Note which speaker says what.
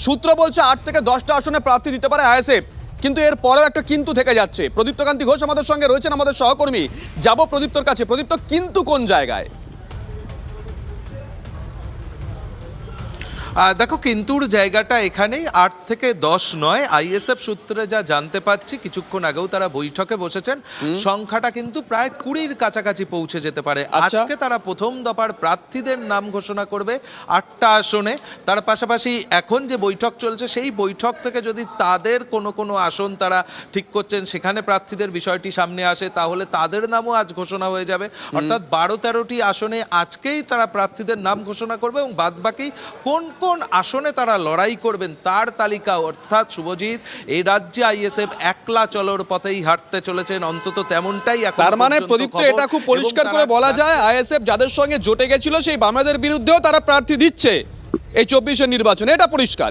Speaker 1: সূত্র বলছে 8 থেকে 10টা আসনে প্রার্থী দিতে পারে আইএসএফ, কিন্তু এর পরেও একটা কিন্তু থেকে যাচ্ছে। প্রদীপ্তকান্তি ঘোষ আমাদের সঙ্গে রয়েছেন, আমাদের সহকর্মী। যাব প্রদীপ্তর কাছে। প্রদীপ্ত, কিন্তু কোন জায়গায়?
Speaker 2: দেখো, কিন্তুর জায়গাটা এখানেই, 8 থেকে 10 নয়। আইএসএফ সূত্রে যা জানতে পাচ্ছি, কিছুক্ষণ আগেও তারা বৈঠকে বসেছেন, সংখ্যাটা কিন্তু প্রায় 20-র কাছাকাছি পৌঁছে যেতে পারে। আজকে তারা প্রথম দফার প্রার্থীদের নাম ঘোষণা করবে 8টা আসনে। তার পাশাপাশি এখন যে বৈঠক চলছে, সেই বৈঠক থেকে যদি তাদের কোনো আসন তারা ঠিক করছেন, সেখানে প্রার্থীদের বিষয়টি সামনে আসে, তাহলে তাদের নামও আজ ঘোষণা হয়ে যাবে। অর্থাৎ 12-13টি আসনে আজকেই তারা প্রার্থীদের নাম ঘোষণা করবে, এবং বাদবাকি কোন কোন আসনে তারা লড়াই করবেন তার তালিকা। অর্থাৎ শুভজিৎ, এই রাজ্যে আইএসএফ একলা চলোর পথেই হাঁটতে চলেছেন, অন্তত তেমনটাই।
Speaker 1: তার মানে প্রদীপ্ত, এটা খুব পরিষ্কার করে বলা যায়, আইএসএফ যাদের সঙ্গে জোটে গেছিল সেই বামেদের বিরুদ্ধেও তারা প্রার্থী দিচ্ছে এই 24-এর নির্বাচনে, এটা পরিষ্কার।